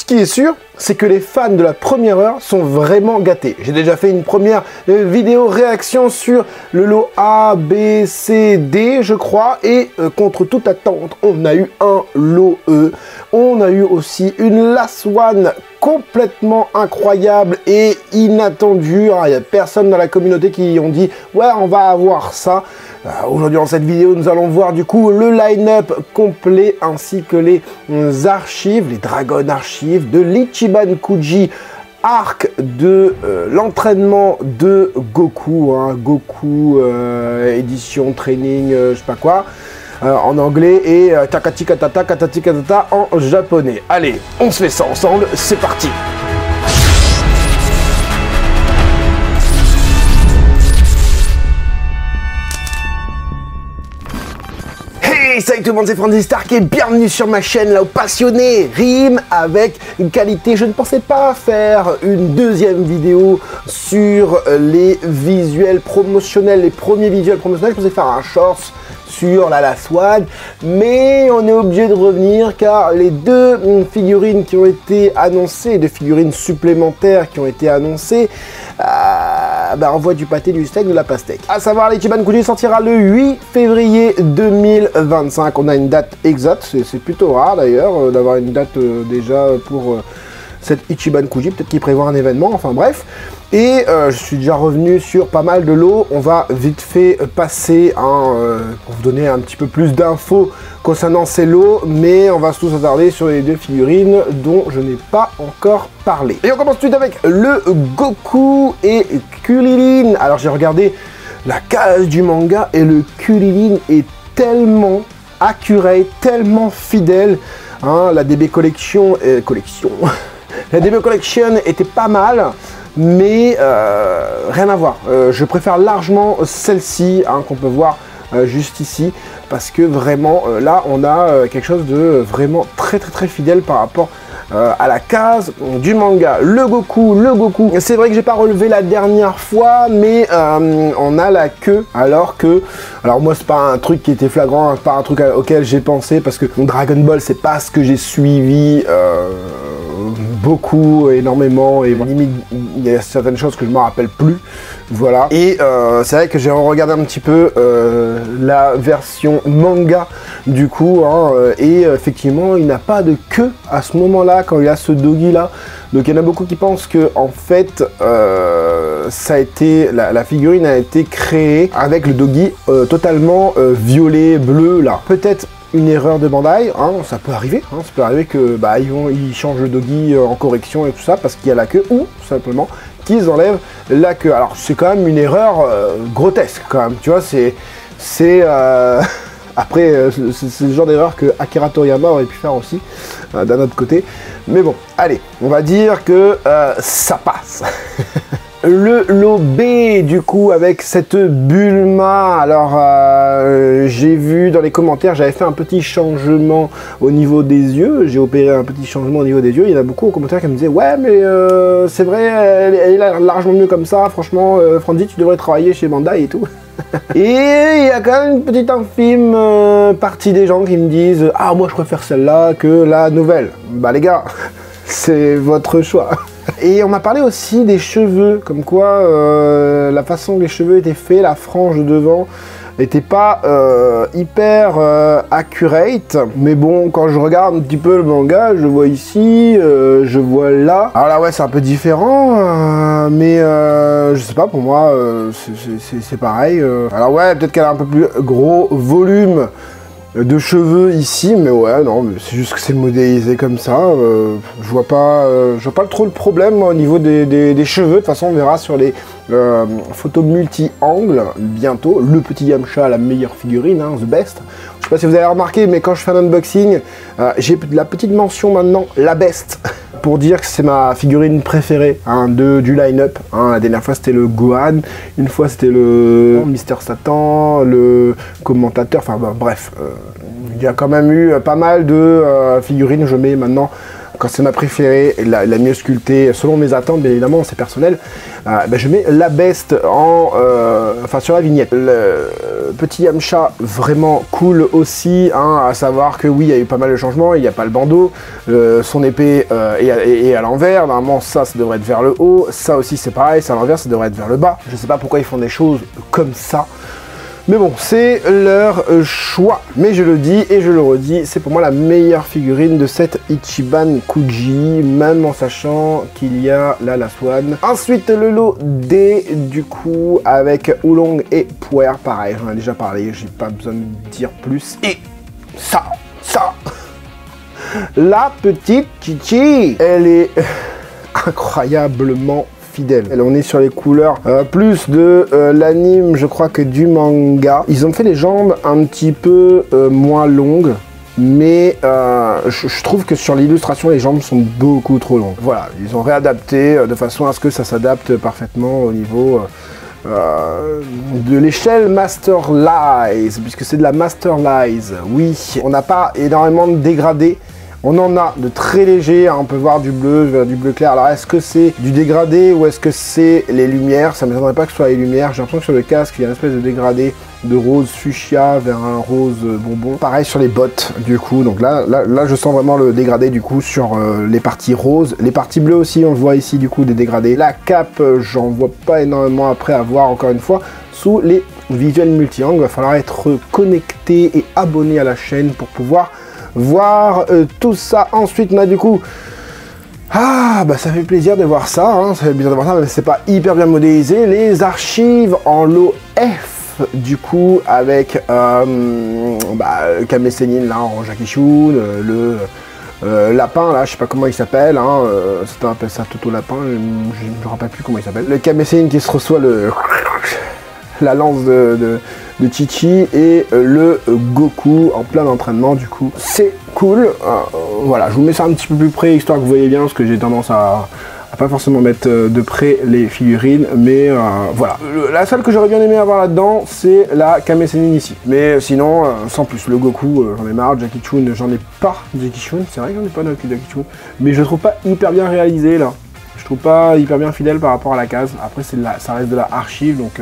ce qui est sûr, c'est que les fans de la première heure sont vraiment gâtés. J'ai déjà fait une première vidéo réaction sur le lot A, B, C, D, je crois. Et contre toute attente, on a eu un lot E. On a eu aussi une Last One complètement incroyable et inattendue. Il n'y a personne dans la communauté qui ont dit « Ouais, on va avoir ça ». Aujourd'hui, dans cette vidéo, nous allons voir du coup le line-up complet ainsi que les archives, les Dragon Archives de l'Ichiban Kuji arc de l'entraînement de Goku, hein, Goku édition training, je sais pas quoi, en anglais et Takati Katata, Katati Katata en japonais. Allez, on se fait ça ensemble, c'est parti! Hey, salut tout le monde, c'est Franzy Stark et bienvenue sur ma chaîne là où passionné rime avec qualité. Je ne pensais pas faire une deuxième vidéo sur les visuels promotionnels, les premiers visuels promotionnels. Je pensais faire un short sur la Last One, mais on est obligé de revenir car les deux figurines qui ont été annoncées, deux figurines supplémentaires qui ont été annoncées, envoient du pâté, du steak, de la pastèque. À savoir, l'Ichiban Kuji sortira le 8 février 2025. On a une date exacte, c'est plutôt rare d'ailleurs d'avoir une date déjà pour cette Ichiban Kuji. Peut-être qu'il prévoit un événement, enfin bref. Et je suis déjà revenu sur pas mal de lots. On va vite fait passer pour vous donner un petit peu plus d'infos concernant ces lots, mais on va tous s'attarder sur les deux figurines dont je n'ai pas encore parlé. Et on commence tout de suite avec le Goku et Krillin. Alors j'ai regardé la case du manga et le Krillin est tellement accurate, tellement fidèle. Hein, la DB Collection, la DB Collection était pas mal. Mais rien à voir, je préfère largement celle-ci hein, qu'on peut voir juste ici parce que vraiment là on a quelque chose de vraiment très fidèle par rapport à la case du manga. Le Goku, c'est vrai que j'ai pas relevé la dernière fois, mais on a la queue alors moi c'est pas un truc qui était flagrant, hein, pas un truc auquel j'ai pensé parce que Dragon Ball c'est pas ce que j'ai suivi beaucoup, énormément, et limite il y a certaines choses que je me rappelle plus, voilà. Et c'est vrai que j'ai regardé un petit peu la version manga du coup, hein, et effectivement il n'a pas de queue à ce moment-là quand il a ce doggy là. Donc il y en a beaucoup qui pensent que en fait ça a été la figurine a été créée avec le doggy totalement violet bleu là. Peut-être une erreur de Bandai, hein, ça peut arriver que ils changent le doggy en correction et tout ça parce qu'il y a la queue, ou simplement qu'ils enlèvent la queue. Alors c'est quand même une erreur grotesque quand même, tu vois, après c'est le genre d'erreur que Akira Toriyama aurait pu faire aussi d'un autre côté, mais bon, allez, on va dire que ça passe. Le lot B du coup avec cette Bulma, alors j'ai vu dans les commentaires, j'avais fait un petit changement au niveau des yeux, j'ai opéré un petit changement au niveau des yeux, il y en a beaucoup aux commentaires qui me disaient ouais mais c'est vrai, elle est largement mieux comme ça, franchement Franzy tu devrais travailler chez Bandai et tout. Et il y a quand même une petite infime partie des gens qui me disent ah moi je préfère celle-là que la nouvelle. Bah les gars, c'est votre choix. Et on m'a parlé aussi des cheveux, comme quoi la façon que les cheveux étaient faits, la frange de devant n'était pas hyper accurate. Mais bon, quand je regarde un petit peu le manga, je vois ici, je vois là. Alors là ouais c'est un peu différent, mais je sais pas, pour moi c'est pareil. Alors ouais, peut-être qu'elle a un peu plus gros volume de cheveux ici, mais ouais, non, c'est juste que c'est modélisé comme ça. Je vois pas trop le problème au niveau des cheveux. De toute façon, on verra sur les photos multi-angles bientôt. Le petit Yamcha, la meilleure figurine, hein, the best. Je sais pas si vous avez remarqué, mais quand je fais un unboxing, j'ai la petite mention maintenant, la best, pour dire que c'est ma figurine préférée hein, du line-up. Hein. La dernière fois c'était le Gohan, une fois c'était le Mister Satan, le commentateur, enfin bref. Il y a quand même eu pas mal de figurines, je mets maintenant quand c'est ma préférée, la mieux sculptée, selon mes attentes, bien évidemment, c'est personnel, je mets la best sur la vignette. Le petit Yamcha, vraiment cool aussi, hein, à savoir que oui, il y a eu pas mal de changements, il n'y a pas le bandeau, son épée est à l'envers, normalement ça devrait être vers le haut, ça aussi c'est pareil, c'est à l'envers, ça devrait être vers le bas. Je sais pas pourquoi ils font des choses comme ça. Mais bon, c'est leur choix. Mais je le dis et je le redis, c'est pour moi la meilleure figurine de cette Ichiban Kuji, même en sachant qu'il y a la Last One. Ensuite, le lot D, du coup, avec Oolong et Puer. Pareil, j'en ai déjà parlé, j'ai pas besoin de dire plus. Et ça, la petite Chichi, elle est incroyablement fidèle. On est sur les couleurs plus de l'anime, je crois, que du manga. Ils ont fait les jambes un petit peu moins longues, mais je trouve que sur l'illustration, les jambes sont beaucoup trop longues. Voilà, ils ont réadapté de façon à ce que ça s'adapte parfaitement au niveau de l'échelle Master Lies, puisque c'est de la Master Lies. Oui, on n'a pas énormément de dégradés. On en a de très légers, hein, on peut voir du bleu clair. Alors est-ce que c'est du dégradé ou est-ce que c'est les lumières? Ça ne m'étonnerait pas que ce soit les lumières. J'ai l'impression que sur le casque, il y a une espèce de dégradé de rose fuchsia vers un rose bonbon. Pareil sur les bottes du coup. Donc là je sens vraiment le dégradé du coup sur les parties roses. Les parties bleues aussi, on voit ici du coup des dégradés. La cape, j'en vois pas énormément après à voir encore une fois. Sous les visuels multi-angles, il va falloir être connecté et abonné à la chaîne pour pouvoir voir tout ça. Ensuite on a du coup ça fait plaisir de voir ça, hein, ça fait plaisir de voir ça, mais c'est pas hyper bien modélisé. Les archives en lot F du coup avec Kame Sennin là en Jackie Chun, le lapin là, je sais pas comment il s'appelle, hein, on appelle ça Toto Lapin, je me rappelle plus comment il s'appelle. Le Kame Sennin qui se reçoit la lance de Chichi et le Goku en plein entraînement du coup. C'est cool. Voilà, je vous mets ça un petit peu plus près histoire que vous voyez bien parce que j'ai tendance à pas forcément mettre de près les figurines, mais voilà. La seule que j'aurais bien aimé avoir là-dedans, c'est la Kame Sennin ici. Mais sinon, sans plus, le Goku, j'en ai marre. Jackie Chun, j'en ai pas. Jackie Chun, c'est vrai que j'en ai pas de Jackie Chun, mais je le trouve pas hyper bien réalisé là. Je trouve pas hyper bien fidèle par rapport à la case. Après, ça reste de la archive, donc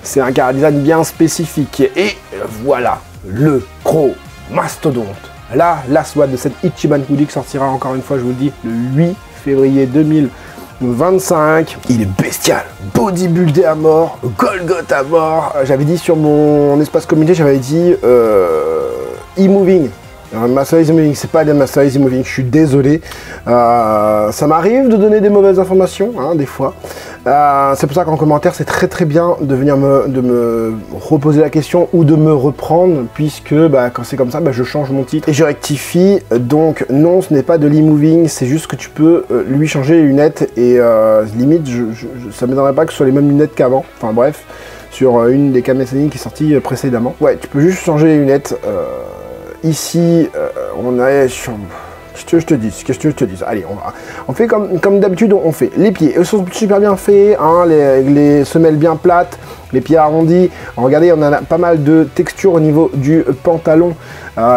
c'est un chara design bien spécifique. Et voilà le gros mastodonte. La Last One de cette Ichiban Kuji qui sortira encore une fois, je vous le dis, le 8 février 2025. Il est bestial, bodybuildé à mort, Golgoth à mort. J'avais dit sur mon espace communauté, j'avais dit e-moving. Master Easy Moving, c'est pas des Master Easy Moving, je suis désolé. Ça m'arrive de donner des mauvaises informations, hein, des fois. C'est pour ça qu'en commentaire, c'est très bien de venir de me reposer la question ou de me reprendre, puisque quand c'est comme ça, je change mon titre et je rectifie. Donc non, ce n'est pas de l'e-moving, c'est juste que tu peux lui changer les lunettes et limite, ça ne m'étonnerait pas que ce soit les mêmes lunettes qu'avant. Enfin bref, sur une des Kame Sennin qui est sortie précédemment. Ouais, tu peux juste changer les lunettes. Ici, on est sur... Qu'est-ce que je te dis, allez, on fait comme d'habitude, on fait les pieds. Eux sont super bien faits, hein, les semelles bien plates, les pieds arrondis. Regardez, on a pas mal de texture au niveau du pantalon,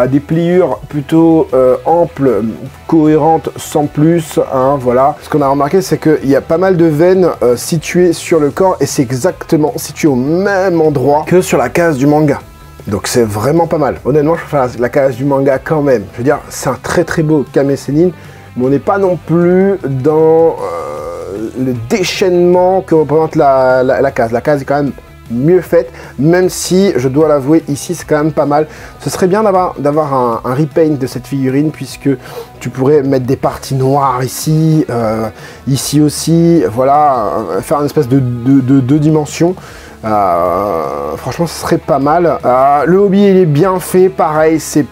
des pliures plutôt amples, cohérentes, sans plus, hein, voilà. Ce qu'on a remarqué, c'est qu'il y a pas mal de veines situées sur le corps et c'est exactement situé au même endroit que sur la case du manga. Donc c'est vraiment pas mal. Honnêtement, je préfère la case du manga quand même. Je veux dire, c'est un très beau Kame Sennin, mais on n'est pas non plus dans le déchaînement que représente la case. La case est quand même mieux faite, même si, je dois l'avouer, ici c'est quand même pas mal. Ce serait bien d'avoir un repaint de cette figurine, puisque tu pourrais mettre des parties noires ici, ici aussi, voilà, faire une espèce de deux dimensions. Franchement, ce serait pas mal. Le hobby, il est bien fait, pareil, c'est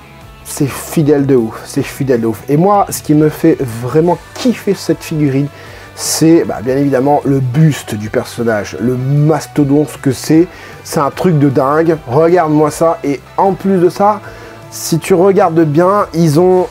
fidèle de ouf, c'est fidèle de ouf. Et moi, ce qui me fait vraiment kiffer cette figurine, c'est bien évidemment le buste du personnage, le mastodonte que c'est un truc de dingue. Regarde-moi ça, et en plus de ça, si tu regardes bien, ils ont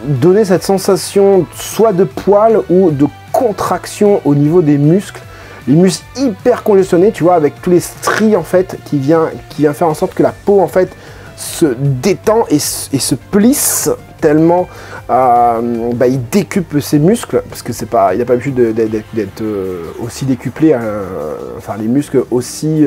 donné cette sensation soit de poil ou de contraction au niveau des muscles. Les muscles hyper congestionnés, tu vois, avec tous les stries en fait, qui vient faire en sorte que la peau en fait se détend et se plisse tellement il décuple ses muscles, parce que c'est pas, il n'a pas l'habitude d'être aussi décuplé, enfin les muscles aussi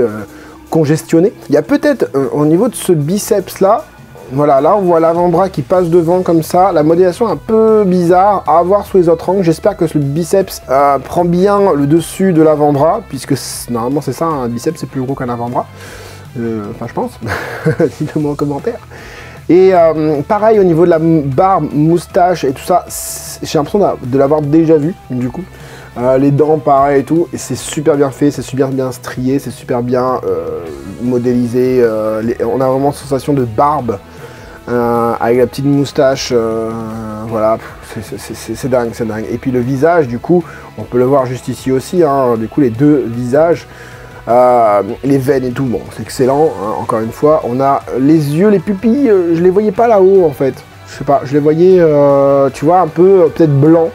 congestionnés. Il y a peut-être au niveau de ce biceps là, voilà, là on voit l'avant-bras qui passe devant comme ça, la modélisation un peu bizarre à voir sous les autres angles. J'espère que le biceps prend bien le dessus de l'avant-bras, puisque normalement c'est ça, un biceps c'est plus gros qu'un avant-bras, enfin je pense, dites-le moi en commentaire. Et pareil au niveau de la barbe, moustache et tout ça, j'ai l'impression de l'avoir déjà vu du coup. Les dents pareil et tout, et c'est super bien fait, c'est super bien strié, c'est super bien modélisé, on a vraiment une sensation de barbe. Avec la petite moustache, voilà, c'est dingue, c'est dingue. Et puis le visage, du coup, on peut le voir juste ici aussi, hein, du coup les deux visages, les veines et tout, bon, c'est excellent, hein, encore une fois. On a les yeux, les pupilles, je les voyais pas là-haut en fait, je sais pas, je les voyais, tu vois, un peu peut-être blanc.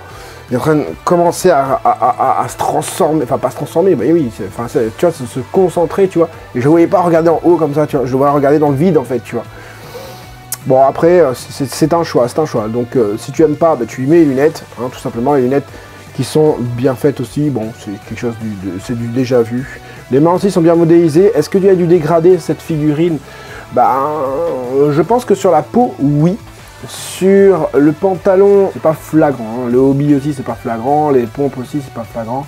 Il est en train de commencer à se transformer, enfin pas se transformer, mais oui, enfin, tu vois, se concentrer, tu vois. Et je ne voyais pas regarder en haut comme ça, tu vois, je le voyais regarder dans le vide en fait, tu vois. Bon après, c'est un choix, c'est un choix. Donc si tu aimes pas, bah, tu lui mets les lunettes, hein, tout simplement, les lunettes qui sont bien faites aussi. Bon, c'est quelque chose, c'est du déjà vu. Les mains aussi sont bien modélisées. Est-ce que tu as dû dégrader cette figurine? Bah, je pense que sur la peau, oui. Sur le pantalon, c'est pas flagrant. Hein. Le hobby aussi, c'est pas flagrant. Les pompes aussi, c'est pas flagrant.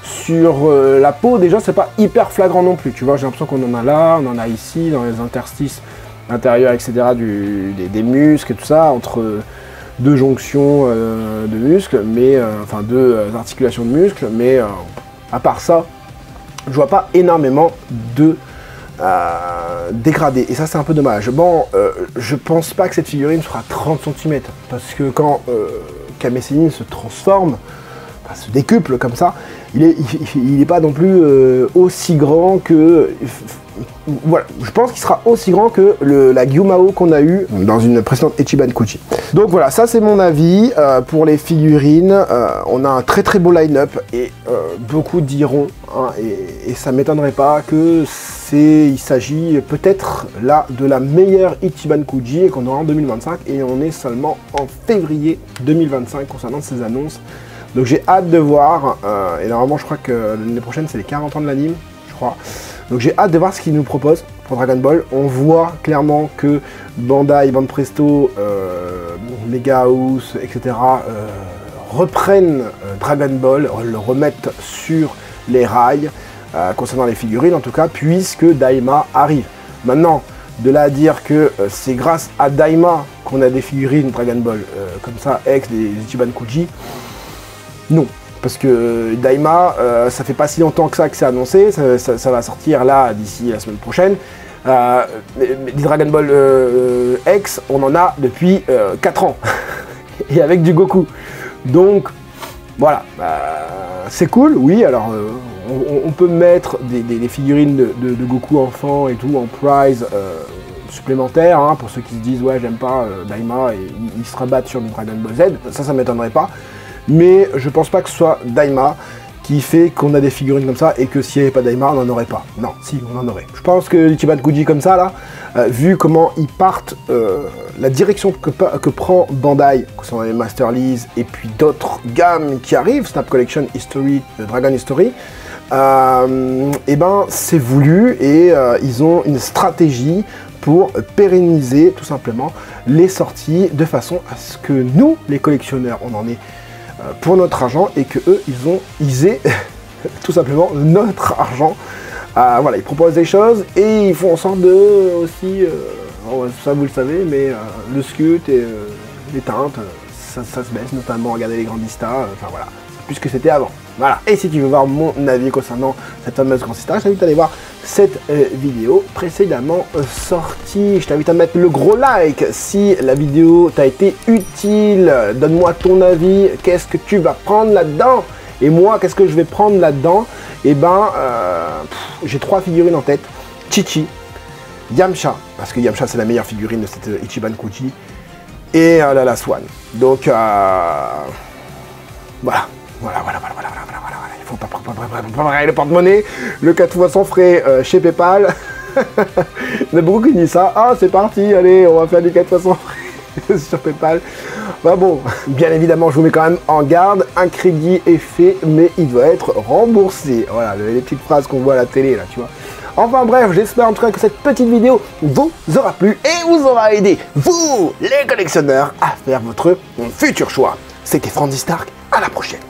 Sur la peau, déjà, c'est pas hyper flagrant non plus. Tu vois, j'ai l'impression qu'on en a là, on en a ici, dans les interstices intérieurs, etc., des muscles et tout ça, entre deux jonctions de muscles, mais enfin deux articulations de muscles, mais à part ça, je vois pas énormément de dégradé, et ça c'est un peu dommage. Bon, je pense pas que cette figurine fera 30 cm, parce que quand Kame Sennin se transforme, enfin, se décuple comme ça, il est pas non plus aussi grand que... Voilà, je pense qu'il sera aussi grand que la Gyumao qu'on a eu dans une précédente Ichiban Kuji. Donc voilà, ça c'est mon avis pour les figurines. On a un très très beau line-up et beaucoup diront, hein, et ça m'étonnerait pas que il s'agit peut-être là de la meilleure Ichiban Kuji qu'on aura en 2025, et on est seulement en février 2025 concernant ces annonces. Donc j'ai hâte de voir, et normalement je crois que l'année prochaine c'est les 40 ans de l'anime, je crois. Donc j'ai hâte de voir ce qu'ils nous proposent pour Dragon Ball. On voit clairement que Bandai, Band Presto, Mega House, etc. Reprennent Dragon Ball, le remettent sur les rails, concernant les figurines en tout cas, puisque Daima arrive. Maintenant, de là à dire que c'est grâce à Daima qu'on a des figurines Dragon Ball comme ça, ex des Ichiban Kuji, non. Parce que Daima, ça fait pas si longtemps que ça c'est annoncé, ça va sortir là d'ici la semaine prochaine. Les Dragon Ball X, on en a depuis 4 ans, et avec du Goku. Donc voilà, c'est cool, oui, alors on peut mettre des figurines de Goku enfant et tout en prize supplémentaire, hein, pour ceux qui se disent ouais j'aime pas Daima et ils se rabattent sur du Dragon Ball Z, ça m'étonnerait pas. Mais je pense pas que ce soit Daima qui fait qu'on a des figurines comme ça, et que s'il n'y avait pas Daima, on n'en aurait pas. Non, si, on en aurait. Je pense que l'Ichiban Kuji comme ça, là, vu comment ils partent, la direction que prend Bandai, concernant les Master Lease, et puis d'autres gammes qui arrivent, Snap Collection, History, Dragon History, et ben c'est voulu, et ils ont une stratégie pour pérenniser tout simplement les sorties de façon à ce que nous, les collectionneurs, on en ait pour notre argent, et que eux ils aient tout simplement notre argent. Voilà, ils proposent des choses et ils font en sorte de aussi, ça vous le savez, mais le scut et les teintes, ça se baisse, notamment regarder les Grand Vista, enfin voilà, plus que c'était avant. Voilà, et si tu veux voir mon avis concernant cette fameuse Grand Vista, je t'invite à aller voir cette vidéo précédemment sortie. Je t'invite à mettre le gros like si la vidéo t'a été utile. Donne-moi ton avis, qu'est-ce que tu vas prendre là-dedans? Et moi, qu'est-ce que je vais prendre là-dedans? Et ben, j'ai 3 figurines en tête. Chi-Chi, Yamcha, parce que Yamcha c'est la meilleure figurine de cette Ichiban Kuji, et la Swan. Donc, voilà. Il faut pas préparer le porte-monnaie. Le 4 fois sans frais chez PayPal. Il y en a beaucoup qui disent ça. Ah, c'est parti, allez, on va faire du 4 fois sans frais. sur PayPal. Bah bon, bien évidemment, je vous mets quand même en garde. Un crédit est fait, mais il doit être remboursé. Voilà, les petites phrases qu'on voit à la télé, là, tu vois. Enfin bref, j'espère en tout cas que cette petite vidéo vous aura plu et vous aura aidé, vous, les collectionneurs, à faire votre futur choix. C'était Franzy Stark, à la prochaine.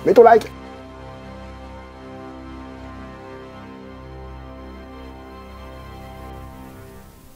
Mets ton like.